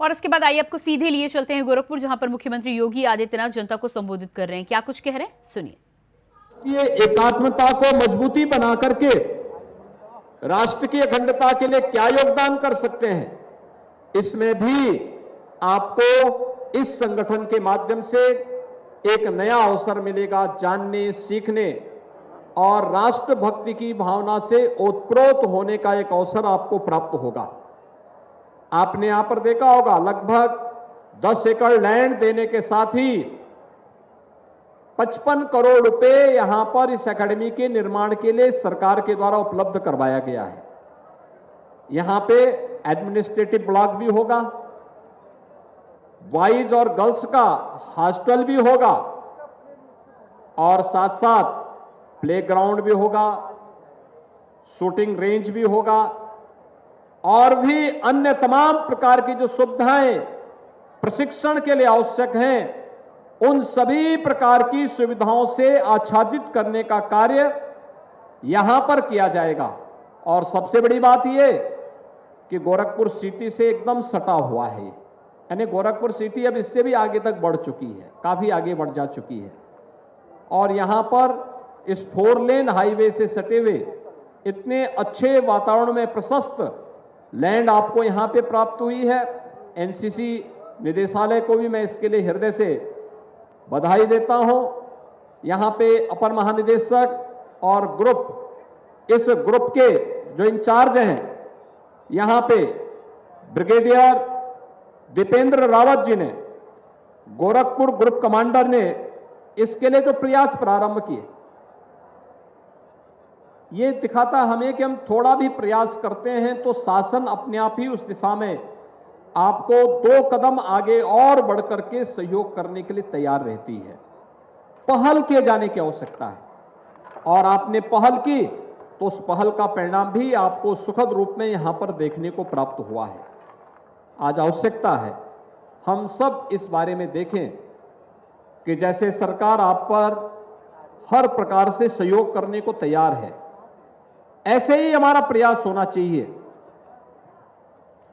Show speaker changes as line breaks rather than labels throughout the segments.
और इसके बाद आइए आपको सीधे लिए चलते हैं गोरखपुर, जहां पर मुख्यमंत्री योगी आदित्यनाथ जनता को संबोधित कर रहे हैं। क्या कुछ कह रहे हैं, सुनिए।
ये एकात्मता को मजबूती बना करके राष्ट्र की अखंडता के लिए क्या योगदान कर सकते हैं, इसमें भी आपको इस संगठन के माध्यम से एक नया अवसर मिलेगा जानने, सीखने और राष्ट्रभक्ति की भावना से ओतप्रोत होने का एक अवसर आपको प्राप्त होगा। आपने यहां पर देखा होगा लगभग 10 एकड़ लैंड देने के साथ ही 55 करोड़ रुपए यहां पर इस एकेडमी के निर्माण के लिए सरकार के द्वारा उपलब्ध करवाया गया है। यहां पे एडमिनिस्ट्रेटिव ब्लॉक भी होगा, बॉयज और गर्ल्स का हॉस्टल भी होगा और साथ साथ प्लेग्राउंड भी होगा, शूटिंग रेंज भी होगा और भी अन्य तमाम प्रकार की जो सुविधाएं प्रशिक्षण के लिए आवश्यक हैं, उन सभी प्रकार की सुविधाओं से आच्छादित करने का कार्य यहां पर किया जाएगा। और सबसे बड़ी बात यह कि गोरखपुर सिटी से एकदम सटा हुआ है, यानी गोरखपुर सिटी अब इससे भी आगे तक बढ़ चुकी है, काफी आगे बढ़ जा चुकी है। और यहां पर इस 4 लेन हाईवे से सटे हुए इतने अच्छे वातावरण में प्रशस्त लैंड आपको यहां पे प्राप्त हुई है। एनसीसी निदेशालय को भी मैं इसके लिए हृदय से बधाई देता हूं। यहां पे अपर महानिदेशक और इस ग्रुप के जो इंचार्ज हैं, यहां पे ब्रिगेडियर दीपेंद्र रावत जी ने, गोरखपुर ग्रुप कमांडर ने इसके लिए जो प्रयास प्रारंभ किए, ये दिखाता हमें कि हम थोड़ा भी प्रयास करते हैं तो शासन अपने आप ही उस दिशा में आपको 2 कदम आगे और बढ़कर के सहयोग करने के लिए तैयार रहती है। पहल किए जाने की आवश्यकता है और आपने पहल की तो उस पहल का परिणाम भी आपको सुखद रूप में यहां पर देखने को प्राप्त हुआ है। आज आवश्यकता है हम सब इस बारे में देखें कि जैसे सरकार आप पर हर प्रकार से सहयोग करने को तैयार है, ऐसे ही हमारा प्रयास होना चाहिए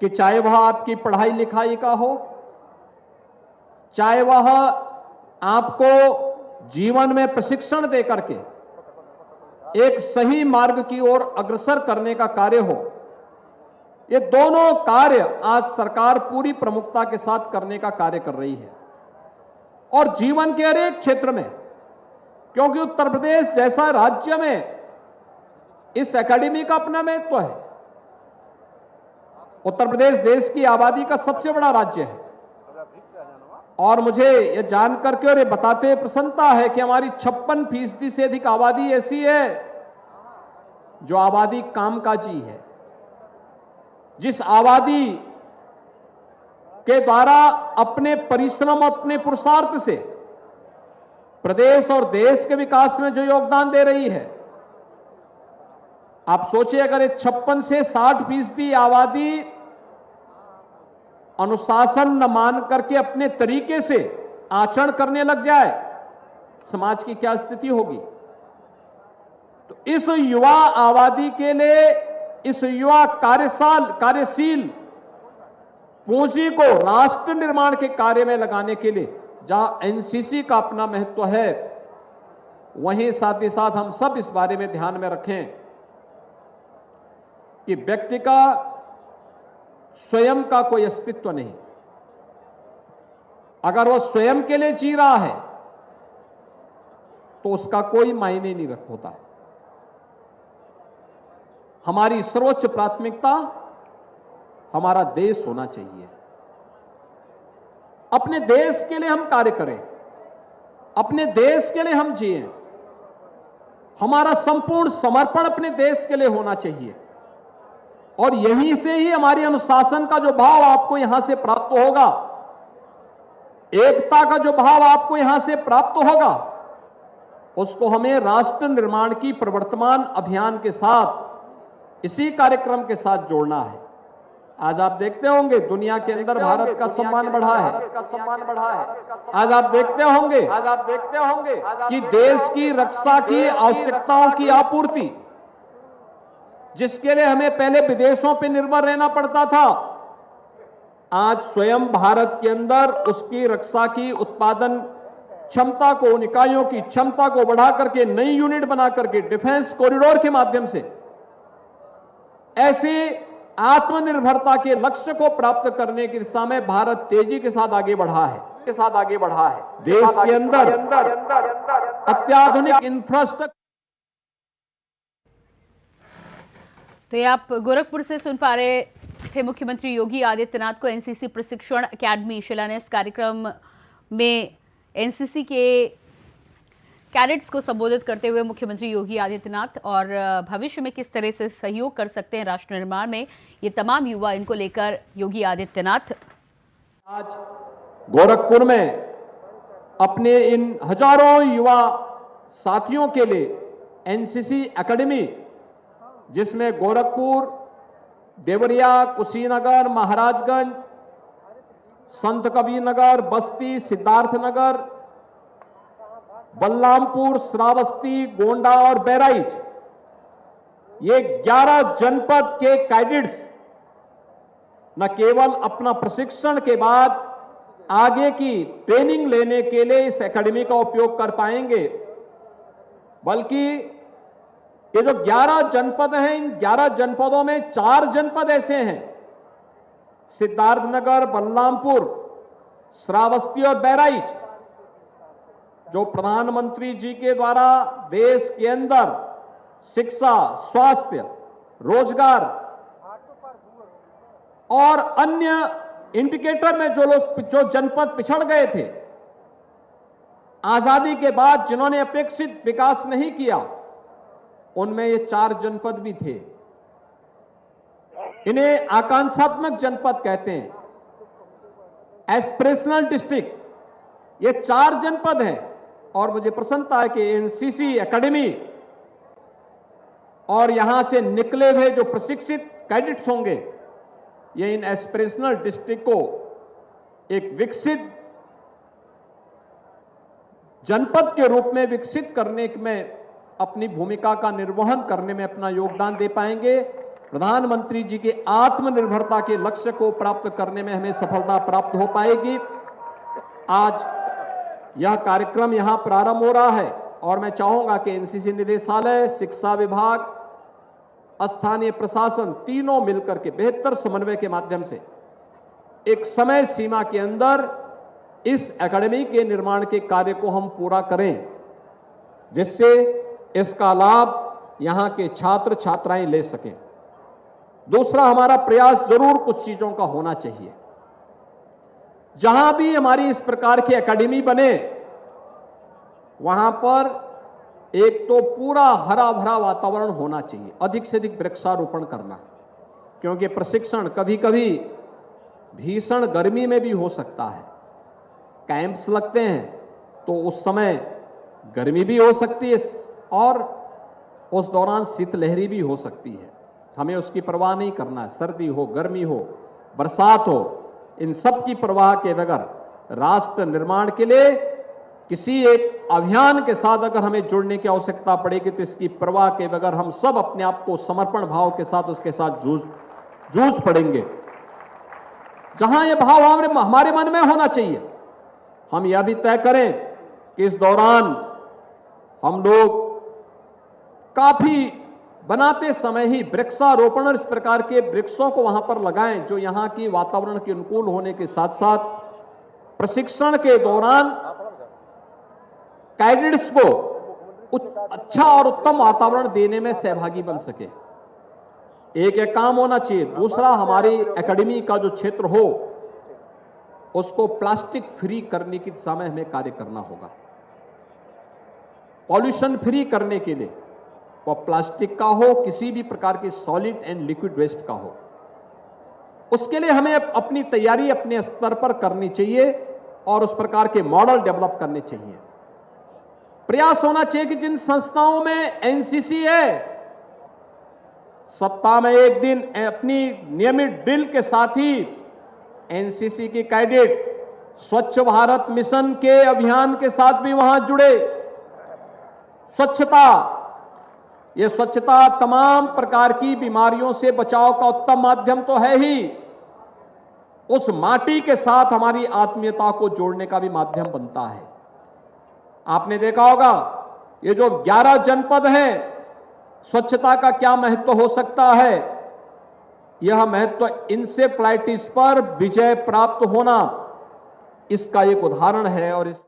कि चाहे वह आपकी पढ़ाई लिखाई का हो, चाहे वह आपको जीवन में प्रशिक्षण देकर के एक सही मार्ग की ओर अग्रसर करने का कार्य हो, ये दोनों कार्य आज सरकार पूरी प्रमुखता के साथ करने का कार्य कर रही है। और जीवन के हर एक क्षेत्र में, क्योंकि उत्तर प्रदेश जैसा राज्य में इस एकेडमी का अपना महत्व है। उत्तर प्रदेश देश की आबादी का सबसे बड़ा राज्य है और मुझे यह जान करके और ये बताते हुए प्रसन्नता है कि हमारी 56% से अधिक आबादी ऐसी है जो आबादी कामकाजी है, जिस आबादी के द्वारा अपने परिश्रम, अपने पुरुषार्थ से प्रदेश और देश के विकास में जो योगदान दे रही है। आप सोचिए, अगर ये 56 से 60% आबादी अनुशासन न मान करके अपने तरीके से आचरण करने लग जाए, समाज की क्या स्थिति होगी। तो इस युवा आबादी के लिए, इस युवा कार्यशील पूंजी को राष्ट्र निर्माण के कार्य में लगाने के लिए जहां एनसीसी का अपना महत्व है, वहीं साथ ही साथ हम सब इस बारे में ध्यान में रखें कि व्यक्ति का स्वयं का कोई अस्तित्व नहीं। अगर वह स्वयं के लिए जी रहा है तो उसका कोई मायने नहीं होता है। हमारी सर्वोच्च प्राथमिकता हमारा देश होना चाहिए। अपने देश के लिए हम कार्य करें, अपने देश के लिए हम जिएं। हमारा संपूर्ण समर्पण अपने देश के लिए होना चाहिए और यहीं से ही हमारी अनुशासन का जो भाव आपको यहां से प्राप्त होगा, एकता का जो भाव आपको यहां से प्राप्त होगा, उसको हमें राष्ट्र निर्माण की प्रवर्तमान अभियान के साथ, इसी कार्यक्रम के साथ जोड़ना है। आज आप देखते होंगे दुनिया के अंदर भारत का सम्मान बढ़ा है। आज आप देखते होंगे कि देश की रक्षा की आवश्यकताओं की आपूर्ति, जिसके लिए हमें पहले विदेशों पर निर्भर रहना पड़ता था, आज स्वयं भारत के अंदर उसकी रक्षा की उत्पादन क्षमता को, उन इकाइयों की क्षमता को बढ़ा करके नई यूनिट बना करके डिफेंस कॉरिडोर के माध्यम से ऐसे आत्मनिर्भरता के लक्ष्य को प्राप्त करने की दिशा में भारत तेजी के साथ आगे बढ़ा है। देश के अंदर अत्याधुनिक इंफ्रास्ट्रक्चर।
तो ये आप गोरखपुर से सुन पा रहे थे मुख्यमंत्री योगी आदित्यनाथ को एनसीसी प्रशिक्षण अकेडमी शिलान्यास कार्यक्रम में एनसीसी के कैडेट्स को संबोधित करते हुए मुख्यमंत्री योगी आदित्यनाथ और भविष्य में किस तरह से सहयोग कर सकते हैं राष्ट्र निर्माण में, ये तमाम युवा, इनको लेकर योगी आदित्यनाथ
आज गोरखपुर में अपने इन हजारों युवा साथियों के लिए एनसीसी एकेडमी, जिसमें गोरखपुर, देवरिया, कुशीनगर, महाराजगंज, संत कबीरनगर, बस्ती, सिद्धार्थनगर, बलरामपुर, श्रावस्ती, गोंडा और बहराइच, ये 11 जनपद के कैडेट्स न केवल अपना प्रशिक्षण के बाद आगे की ट्रेनिंग लेने के लिए इस एकेडमी का उपयोग कर पाएंगे, बल्कि ये जो 11 जनपद हैं, इन 11 जनपदों में 4 जनपद ऐसे हैं, सिद्धार्थनगर, बलरामपुर, श्रावस्ती और बहराइच, जो प्रधानमंत्री जी के द्वारा देश के अंदर शिक्षा, स्वास्थ्य, रोजगार और अन्य इंडिकेटर में जो जनपद पिछड़ गए थे, आजादी के बाद जिन्होंने अपेक्षित विकास नहीं किया, उनमें ये 4 जनपद भी थे। इन्हें आकांक्षात्मक जनपद कहते हैं, एस्पिरेशनल डिस्ट्रिक्ट। ये 4 जनपद हैं और मुझे प्रसन्नता है कि एनसीसी एकेडमी और यहां से निकले हुए जो प्रशिक्षित कैडेट्स होंगे, ये इन एस्पिरेशनल डिस्ट्रिक्ट को एक विकसित जनपद के रूप में विकसित करने में अपनी भूमिका का निर्वहन करने में अपना योगदान दे पाएंगे। प्रधानमंत्री जी के आत्मनिर्भरता के लक्ष्य को प्राप्त करने में हमें सफलता प्राप्त हो पाएगी। आज यह कार्यक्रम यहां प्रारंभ हो रहा है और मैं चाहूंगा कि एनसीसी निदेशालय, शिक्षा विभाग, स्थानीय प्रशासन तीनों मिलकर के बेहतर समन्वय के माध्यम से एक समय सीमा के अंदर इस एकेडमी के निर्माण के कार्य को हम पूरा करें, जिससे इसका लाभ यहां के छात्र छात्राएं ले सकें। दूसरा, हमारा प्रयास जरूर कुछ चीजों का होना चाहिए। जहां भी हमारी इस प्रकार की एकेडमी बने, वहां पर एक तो पूरा हरा भरा वातावरण होना चाहिए, अधिक से अधिक वृक्षारोपण करना, क्योंकि प्रशिक्षण कभी कभी भीषण गर्मी में भी हो सकता है। कैंप्स लगते हैं तो उस समय गर्मी भी हो सकती है और उस दौरान शीतलहरी भी हो सकती है। हमें उसकी परवाह नहीं करना है। सर्दी हो, गर्मी हो, बरसात हो, इन सब की परवाह के बगैर राष्ट्र निर्माण के लिए किसी एक अभियान के साथ अगर हमें जुड़ने की आवश्यकता पड़ेगी, तो इसकी परवाह के बगैर हम सब अपने आप को समर्पण भाव के साथ उसके साथ जूझ पड़ेंगे। जहां यह भाव हमारे मन में होना चाहिए, हम यह भी तय करें कि इस दौरान हम लोग काफी बनाते समय ही वृक्षारोपण और इस प्रकार के वृक्षों को वहां पर लगाएं, जो यहां की वातावरण के अनुकूल होने के साथ साथ प्रशिक्षण के दौरान कैडेट्स को अच्छा और उत्तम वातावरण देने में सहभागी बन सके। एक काम होना चाहिए। दूसरा, हमारी एकेडमी का जो क्षेत्र हो, उसको प्लास्टिक फ्री करने की दिशा में हमें कार्य करना होगा। पॉल्यूशन फ्री करने के लिए, वह प्लास्टिक का हो, किसी भी प्रकार के सॉलिड एंड लिक्विड वेस्ट का हो, उसके लिए हमें अपनी तैयारी अपने स्तर पर करनी चाहिए और उस प्रकार के मॉडल डेवलप करने चाहिए। प्रयास होना चाहिए कि जिन संस्थाओं में एनसीसी है, सप्ताह में एक दिन अपनी नियमित ड्रिल के साथ ही एनसीसी के कैडेट स्वच्छ भारत मिशन के अभियान के साथ भी वहां जुड़े। स्वच्छता, यह स्वच्छता तमाम प्रकार की बीमारियों से बचाव का उत्तम माध्यम तो है ही, उस माटी के साथ हमारी आत्मीयता को जोड़ने का भी माध्यम बनता है। आपने देखा होगा ये जो 11 जनपद हैं, स्वच्छता का क्या महत्व हो सकता है। यह महत्व इंसेफ्लाइटिस पर विजय प्राप्त होना इसका एक उदाहरण है। और इस